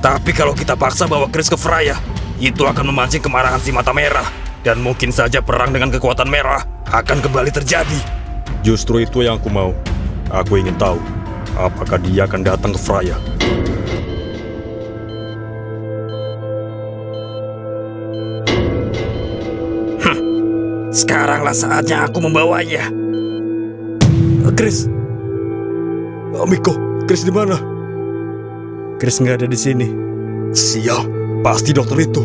Tapi kalau kita paksa bawa Chris ke Freya, itu akan memancing kemarahan si Mata Merah. Dan mungkin saja perang dengan kekuatan merah akan kembali terjadi. Justru itu yang aku mau. Aku ingin tahu, apakah dia akan datang ke Freya. Sekaranglah saatnya aku membawanya. Chris. Miko, Chris di mana? Chris nggak ada di sini. Sial, pasti dokter itu.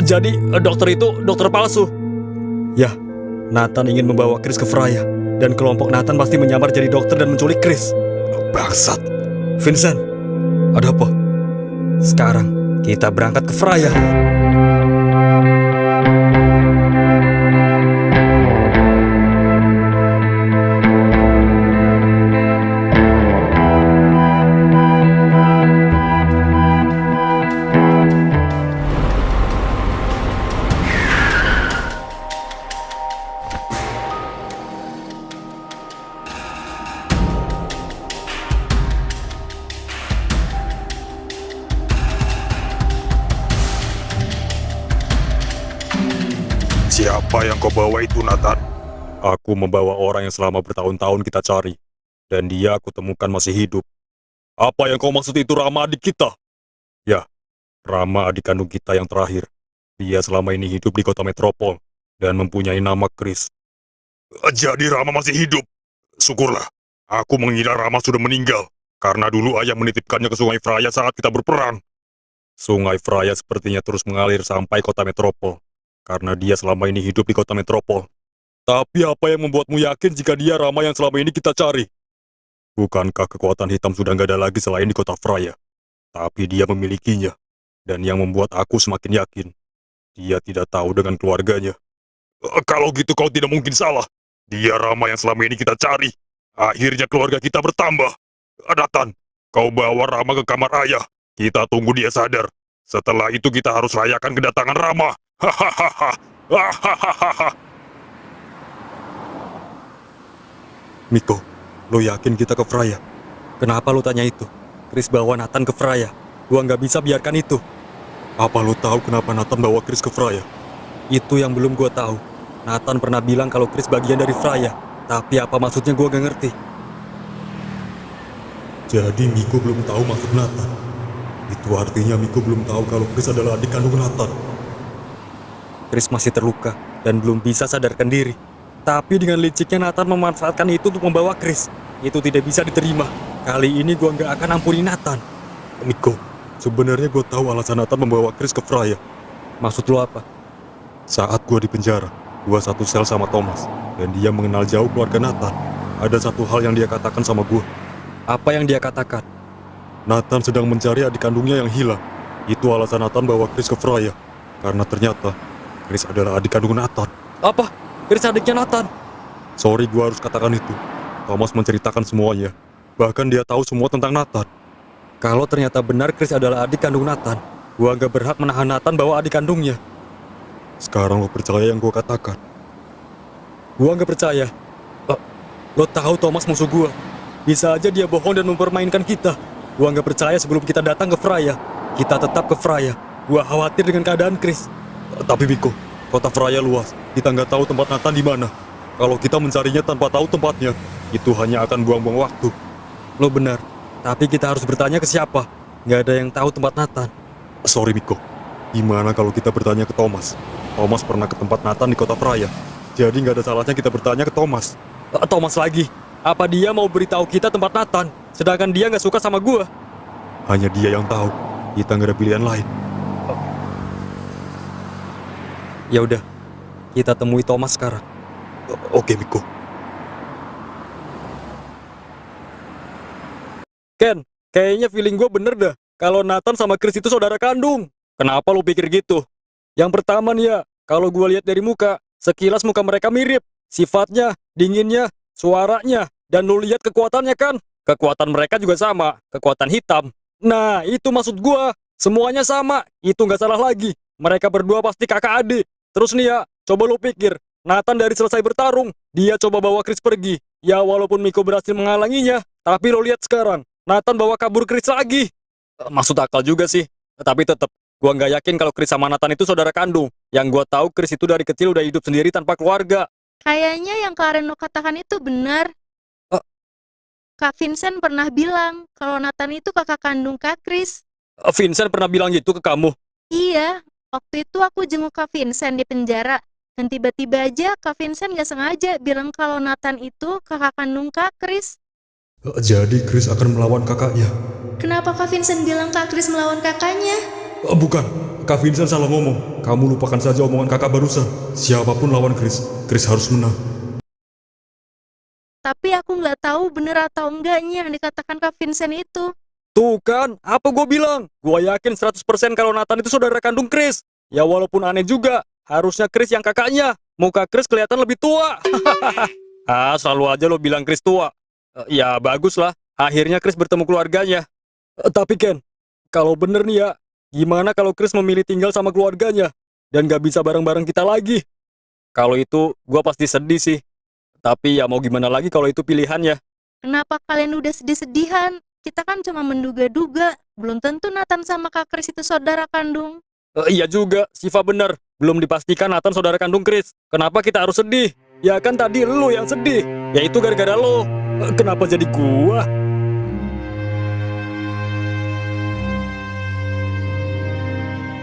Jadi dokter itu dokter palsu. Ya, Nathan ingin membawa Chris ke Freya, dan kelompok Nathan pasti menyamar jadi dokter dan menculik Chris. Bangsat. Vincent, ada apa? Sekarang kita berangkat ke Freya. Siapa yang kau bawa itu, Nathan? Aku membawa orang yang selama bertahun-tahun kita cari. Dan dia aku temukan masih hidup. Apa yang kau maksud itu Rama adik kita? Ya, Rama adik kandung kita yang terakhir. Dia selama ini hidup di kota metropol. Dan mempunyai nama Chris. Jadi Rama masih hidup? Syukurlah. Aku mengira Rama sudah meninggal. Karena dulu ayah menitipkannya ke Sungai Freya saat kita berperang. Sungai Freya sepertinya terus mengalir sampai kota metropol. Karena dia selama ini hidup di kota metropol. Tapi apa yang membuatmu yakin jika dia Rama yang selama ini kita cari? Bukankah kekuatan hitam sudah nggak ada lagi selain di kota Freya? Tapi dia memilikinya. Dan yang membuat aku semakin yakin, dia tidak tahu dengan keluarganya. Kalau gitu kau tidak mungkin salah. Dia Rama yang selama ini kita cari. Akhirnya keluarga kita bertambah. Nathan, kau bawa Rama ke kamar ayah. Kita tunggu dia sadar. Setelah itu kita harus rayakan kedatangan Rama. Hahaha. Hahaha. Miko, lo yakin kita ke Freya? Kenapa lo tanya itu? Chris bawa Nathan ke Freya. Gua nggak bisa biarkan itu. Apa lo tahu kenapa Nathan bawa Chris ke Freya? Itu yang belum gua tahu. Nathan pernah bilang kalau Chris bagian dari Freya. Tapi apa maksudnya gua nggak ngerti. Jadi Miko belum tahu maksud Nathan. Itu artinya Miko belum tahu kalau Chris adalah adik kandung Nathan. Chris masih terluka dan belum bisa sadarkan diri. Tapi dengan liciknya Nathan memanfaatkan itu untuk membawa Chris. Itu tidak bisa diterima. Kali ini gua nggak akan ampuni Nathan. Miko, sebenarnya gua tahu alasan Nathan membawa Chris ke Freya. Maksud lo apa? Saat gua di penjara, gua satu sel sama Thomas. Dan dia mengenal jauh keluarga Nathan. Ada satu hal yang dia katakan sama gua. Apa yang dia katakan? Nathan sedang mencari adik kandungnya yang hilang. Itu alasan Nathan bawa Chris ke Freya. Karena ternyata Chris adalah adik kandung Nathan. Apa? Chris adiknya Nathan? Sorry, gua harus katakan itu. Thomas menceritakan semuanya. Bahkan dia tahu semua tentang Nathan. Kalau ternyata benar Chris adalah adik kandung Nathan, gua gak berhak menahan Nathan bawa adik kandungnya. Sekarang lo percaya yang gua katakan? Gua gak percaya. Lo tahu Thomas musuh gua. Bisa aja dia bohong dan mempermainkan kita. Gua gak percaya sebelum kita datang ke Freya. Kita tetap ke Freya. Gua khawatir dengan keadaan Chris. Tapi Miko, kota Freya luas. Kita nggak tahu tempat Nathan di mana. Kalau kita mencarinya tanpa tahu tempatnya, itu hanya akan buang-buang waktu. Lo benar, tapi kita harus bertanya ke siapa. Nggak ada yang tahu tempat Nathan. Sorry Miko, gimana kalau kita bertanya ke Thomas? Thomas pernah ke tempat Nathan di kota Freya. Jadi nggak ada salahnya kita bertanya ke Thomas. Thomas lagi? Apa dia mau beritahu kita tempat Nathan? Sedangkan dia nggak suka sama gua. Hanya dia yang tahu. Kita nggak ada pilihan lain. Ya udah, kita temui Thomas sekarang. Oke, Miko. Ken, kayaknya feeling gue bener dah. Kalau Nathan sama Chris itu saudara kandung. Kenapa lu pikir gitu? Yang pertama nih ya, kalau gue lihat dari muka, sekilas muka mereka mirip. Sifatnya, dinginnya, suaranya, dan lu lihat kekuatannya kan? Kekuatan mereka juga sama, kekuatan hitam. Nah, itu maksud gue. Semuanya sama, itu nggak salah lagi. Mereka berdua pasti kakak adik. Terus nih ya, coba lu pikir, Nathan dari selesai bertarung, dia coba bawa Chris pergi. Ya walaupun Miko berhasil menghalanginya, tapi lo lihat sekarang, Nathan bawa kabur Chris lagi. Maksud akal juga sih. Tapi tetap, gua nggak yakin kalau Chris sama Nathan itu saudara kandung. Yang gua tahu Chris itu dari kecil udah hidup sendiri tanpa keluarga. Kayaknya yang Kak Reno katakan itu benar. Eh, Kak Vincent pernah bilang kalau Nathan itu kakak kandung Kak Chris. Vincent pernah bilang gitu ke kamu. Iya, waktu itu aku jenguk Kak Vincent di penjara. Dan tiba-tiba aja Kak Vincent gak sengaja bilang kalau Nathan itu kakak kandung Kak Chris. Jadi Chris akan melawan kakaknya. Kenapa Kak Vincent bilang Kak Chris melawan kakaknya? Bukan, Kak Vincent salah ngomong. Kamu lupakan saja omongan kakak barusan. Siapapun lawan Chris, Chris harus menang. Tapi aku nggak tahu bener atau enggaknya yang dikatakan Kak Vincent itu. Tuh kan, apa gue bilang? Gue yakin 100% kalau Nathan itu saudara kandung Chris. Ya walaupun aneh juga, harusnya Chris yang kakaknya. Muka Chris kelihatan lebih tua. Selalu aja lo bilang Chris tua. Ya bagus lah, akhirnya Chris bertemu keluarganya. Tapi Ken, kalau bener nih ya, gimana kalau Chris memilih tinggal sama keluarganya? Dan gak bisa bareng-bareng kita lagi? Kalau itu, gue pasti sedih sih. Tapi ya mau gimana lagi kalau itu pilihannya. Kenapa kalian udah sedih-sedihan? Kita kan cuma menduga-duga. Belum tentu Nathan sama Kak Chris itu saudara kandung. Iya juga, Siva bener. Belum dipastikan Nathan saudara kandung Chris. Kenapa kita harus sedih? Ya kan tadi lu yang sedih. Ya itu gara-gara lo. Kenapa jadi gua?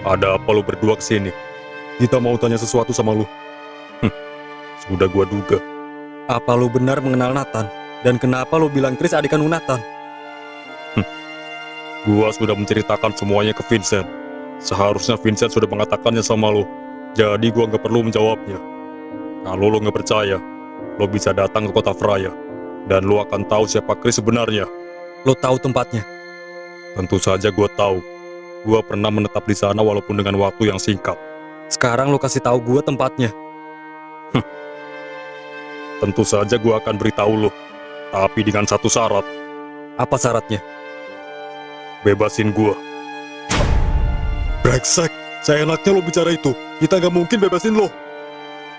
Ada apa lu berdua kesini? Kita mau tanya sesuatu sama lu. Sudah gua duga. Apa lu benar mengenal Nathan? Dan kenapa lu bilang Chris adik kandung Nathan? Gua sudah menceritakan semuanya ke Vincent. Seharusnya Vincent sudah mengatakannya sama lo. Jadi gua nggak perlu menjawabnya. Kalau lo nggak percaya, lo bisa datang ke kota Freya. Dan lo akan tahu siapa Chris sebenarnya. Lo tahu tempatnya? Tentu saja gua tahu. Gua pernah menetap di sana walaupun dengan waktu yang singkat. Sekarang lo kasih tahu gua tempatnya. Tentu saja gua akan beritahu lo. Tapi dengan satu syarat. Apa syaratnya? Bebasin gua. Brengsek, seenaknya lo bicara itu. Kita gak mungkin bebasin lo.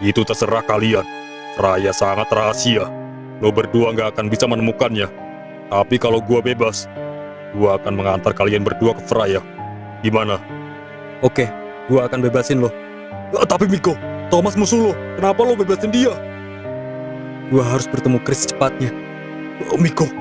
Itu terserah kalian. Freya sangat rahasia. Lo berdua gak akan bisa menemukannya. Tapi kalau gua bebas, gua akan mengantar kalian berdua ke Freya. Gimana? Oke, gua akan bebasin lo. Tapi Miko, Thomas musuh lo. Kenapa lo bebasin dia? Gua harus bertemu Chris secepatnya. Miko,